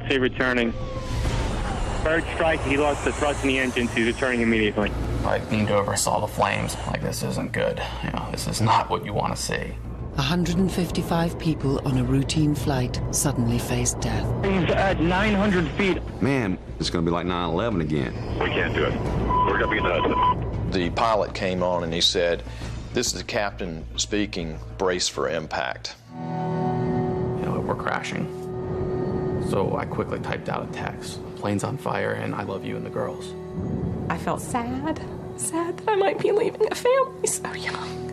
say returning. Third strike, he lost the thrust in the engine, so he's returning immediately. I leaned over, saw the flames. Like, this isn't good. You know, this is not what you want to see. 155 people on a routine flight suddenly faced death. He's at 900 feet. Man, it's going to be like 9/11 again. We can't do it. We're going to be in the Hudson. The pilot came on and he said, "This is the captain speaking, brace for impact." You know, we're crashing. So I quickly typed out a text. Plane's on fire, and I love you and the girls. I felt sad that I might be leaving a family so young.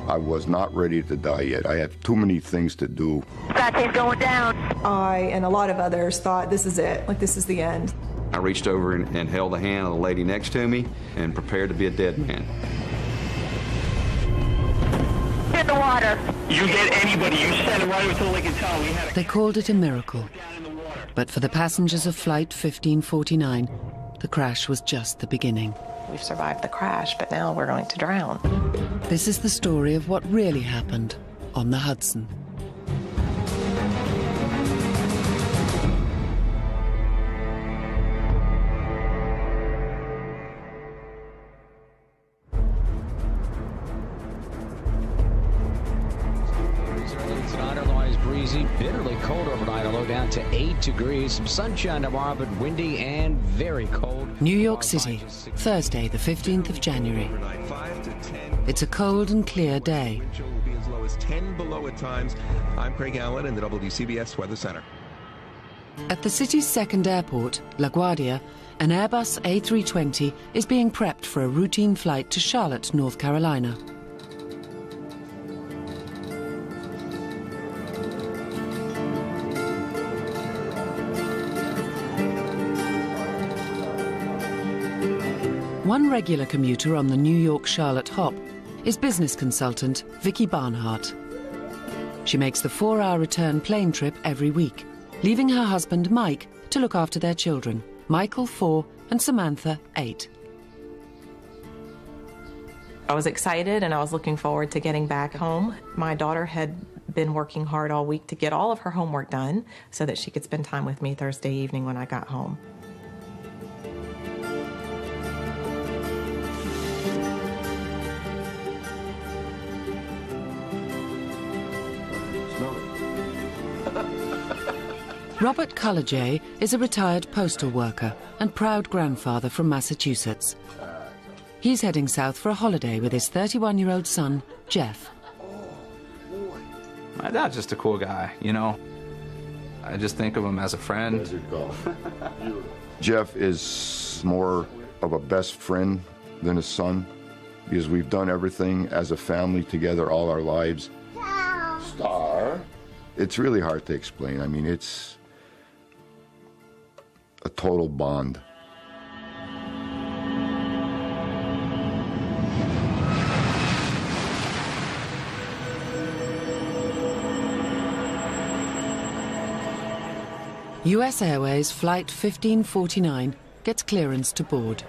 I was not ready to die yet. I have too many things to do. Saturday's going down. I and a lot of others thought this is it, like this is the end. I reached over and held the hand of the lady next to me and prepared to be a dead man. In the water. You get anybody, you send it right over to the Lake and Town. They called it a miracle. But for the passengers of Flight 1549, the crash was just the beginning. We've survived the crash, but now we're going to drown. This is the story of what really happened on the Hudson. Breezy, bitterly cold overnight, a low down to 8 degrees. Some sunshine tomorrow, but windy and very cold. New York City, Thursday, the 15th of January. It's a cold and clear day. Wind chill will be as low as 10 below at times. I'm Craig Allen in the WCBS Weather Center. At the city's second airport, LaGuardia, an Airbus A320 is being prepped for a routine flight to Charlotte, North Carolina. One regular commuter on the New York-Charlotte hop is business consultant Vicki Barnhart. She makes the 4-hour return plane trip every week, leaving her husband Mike to look after their children, Michael 4 and Samantha 8. I was excited and I was looking forward to getting back home. My daughter had been working hard all week to get all of her homework done so that she could spend time with me Thursday evening when I got home. Robert Cullejay is a retired postal worker and proud grandfather from Massachusetts. He's heading south for a holiday with his 31-year-old son, Jeff. My dad's just a cool guy, you know. I just think of him as a friend. Jeff is more of a best friend than a son because we've done everything as a family together all our lives. Star. It's really hard to explain. I mean, it's a total bond. US Airways Flight 1549 gets clearance to board.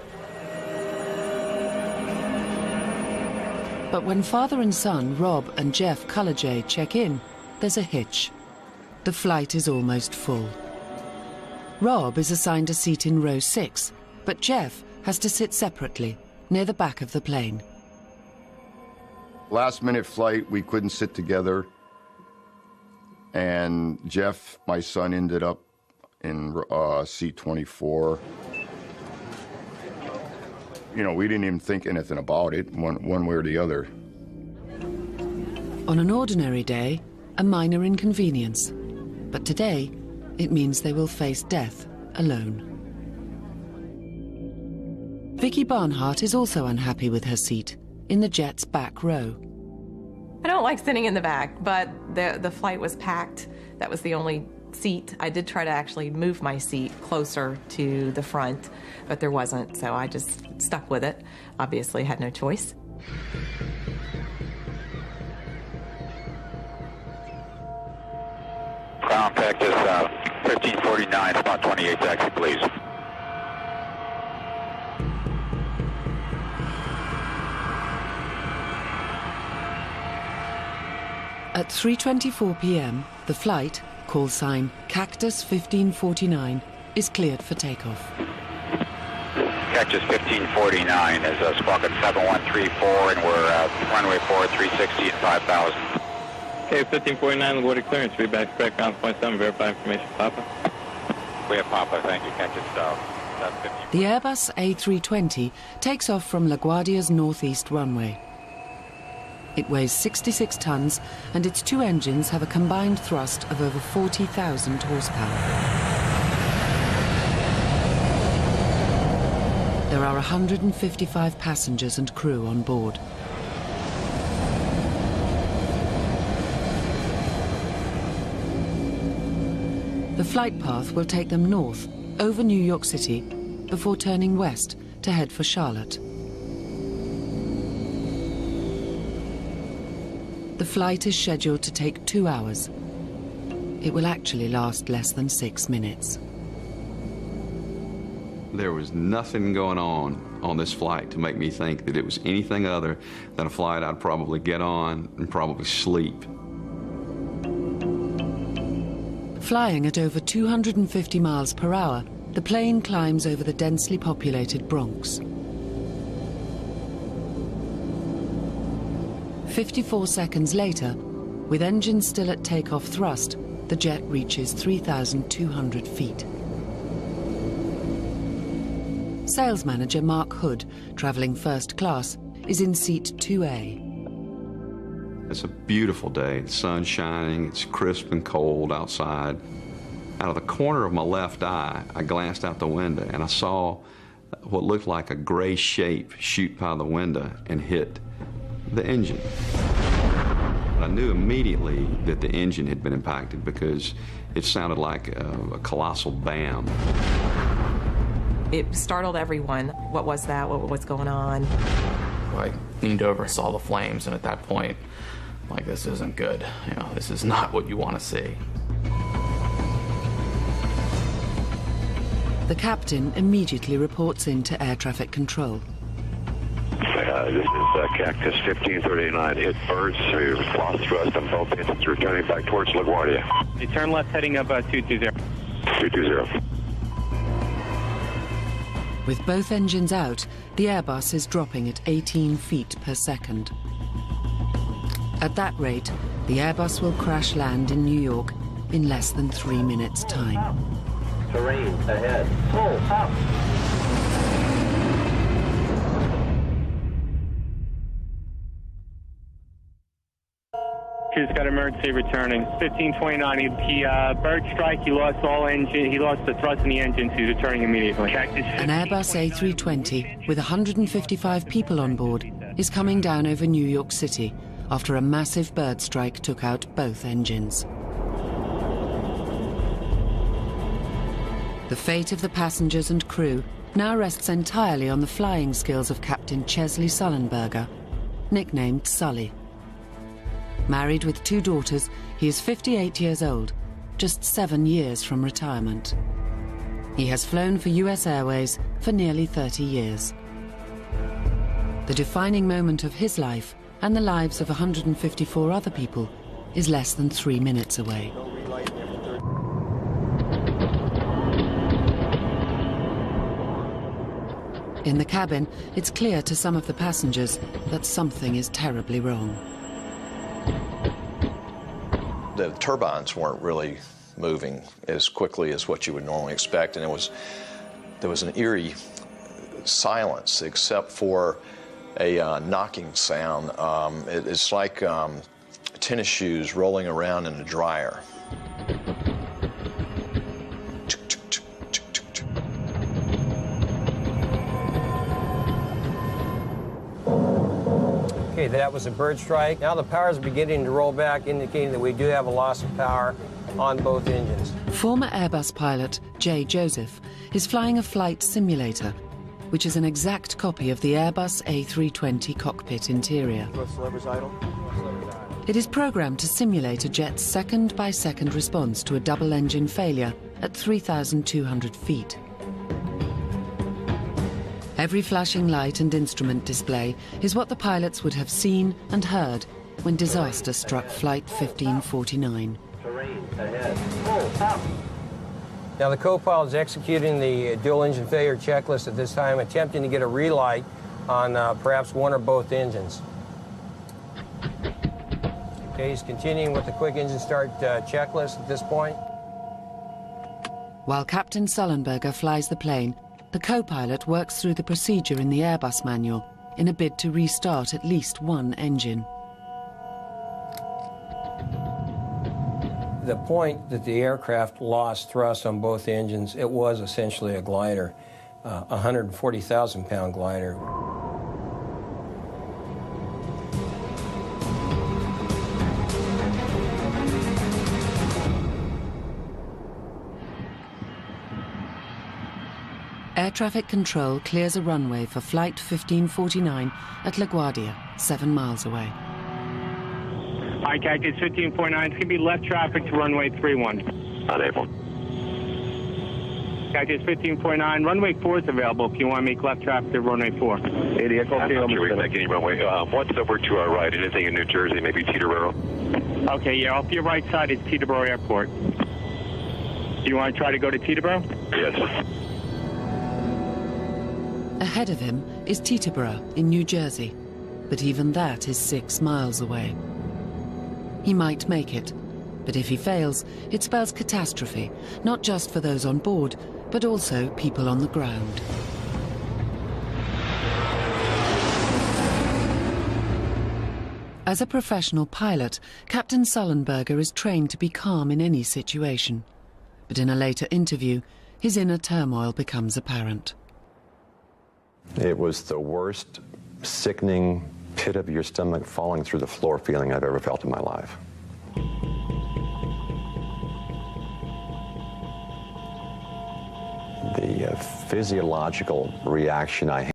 But when father and son, Rob and Jeff Cullejay, check in, there's a hitch. The flight is almost full. Rob is assigned a seat in row 6, but Jeff has to sit separately, near the back of the plane. Last minute flight, we couldn't sit together. And Jeff, my son, ended up in seat 24. You know, we didn't even think anything about it, one way or the other. On an ordinary day, a minor inconvenience. But today, it means they will face death alone. Vicki Barnhart is also unhappy with her seat, in the jet's back row. I don't like sitting in the back, but the flight was packed. That was the only seat. I did try to actually move my seat closer to the front, but there wasn't, so I just stuck with it. Obviously, had no choice. Ground practice 1549, spot 28 taxi, please. At 3:24 p.m., the flight, call sign Cactus 1549, is cleared for takeoff. Cactus 1549 is squawking 7134, and we're runway 4, 360 and 5,000. Okay, 1549, water clearance. Reback spec, ground point 7, verify information, Papa. We have Papa, thank you, Cactus South. The Airbus A320 takes off from LaGuardia's northeast runway. It weighs 66 tons, and its two engines have a combined thrust of over 40,000 horsepower. There are 155 passengers and crew on board. The flight path will take them north, over New York City, before turning west to head for Charlotte. The flight is scheduled to take 2 hours. It will actually last less than 6 minutes. There was nothing going on this flight to make me think that it was anything other than a flight I'd probably get on and probably sleep. Flying at over 250 miles per hour, the plane climbs over the densely populated Bronx. 54 seconds later, with engines still at takeoff thrust, the jet reaches 3,200 feet. Sales manager Mark Hood, traveling first class, is in seat 2A. It's a beautiful day. The sun's shining, it's crisp and cold outside. Out of the corner of my left eye, I glanced out the window and I saw what looked like a gray shape shoot by the window and hit the engine. I knew immediately that the engine had been impacted because it sounded like a colossal bam. It startled everyone. What was that? What was going on? I leaned over, saw the flames, and at that point, like, this isn't good. You know, this is not what you want to see. The captain immediately reports in to air traffic control. This is Cactus 1539. Hit birds. We lost thrust on both engines, returning back towards LaGuardia. You turn left heading up 220. 220. With both engines out, the Airbus is dropping at 18 feet per second. At that rate, the Airbus will crash land in New York in less than 3 minutes' time. Terrain ahead. Pull up. Crew's got emergency returning. 1529. He bird strike. He lost all engine. He lost the thrust in the engine. He's returning immediately. An Airbus A320 with 155 people on board is coming down over New York City after a massive bird strike took out both engines. The fate of the passengers and crew now rests entirely on the flying skills of Captain Chesley Sullenberger, nicknamed Sully. Married with 2 daughters, he is 58 years old, just 7 years from retirement. He has flown for US Airways for nearly 30 years. The defining moment of his life and the lives of 154 other people is less than 3 minutes away. In the cabin, it's clear to some of the passengers that something is terribly wrong. The turbines weren't really moving as quickly as what you would normally expect, and there was an eerie silence except for a knocking sound. It's like tennis shoes rolling around in a dryer. Okay, that was a bird strike. Now the power is beginning to roll back, indicating that we do have a loss of power on both engines. Former Airbus pilot Jay Joseph is flying a flight simulator, which is an exact copy of the Airbus A320 cockpit interior. Levers idle. It is programmed to simulate a jet's second-by-second response to a double-engine failure at 3,200 feet. Every flashing light and instrument display is what the pilots would have seen and heard when disaster struck Flight 1549. Terrain ahead. Now the co-pilot is executing the dual engine failure checklist at this time, attempting to get a relight on perhaps one or both engines. Okay, he's continuing with the quick engine start checklist at this point. While Captain Sullenberger flies the plane, the co-pilot works through the procedure in the Airbus manual in a bid to restart at least one engine. The point that the aircraft lost thrust on both engines, it was essentially a glider, a 140,000-pound glider. Air traffic control clears a runway for Flight 1549 at LaGuardia, 7 miles away. Hi, Cactus 15.9. It's going to be left traffic to runway 31. Unable. Cactus 15.9. Runway 4 is available if you want to make left traffic to runway 4. I'm not sure we can make any runway. What's over to our right? Anything in New Jersey? Maybe Teterboro? Okay, yeah. Off your right side is Teterboro Airport. Do you want to try to go to Teterboro? Yes. Ahead of him is Teterboro in New Jersey, but even that is 6 miles away. He might make it, but if he fails, it spells catastrophe, not just for those on board, but also people on the ground. As a professional pilot, Captain Sullenberger is trained to be calm in any situation. But in a later interview, his inner turmoil becomes apparent. It was the worst, sickening, pit of your stomach falling through the floor feeling I've ever felt in my life. The physiological reaction I had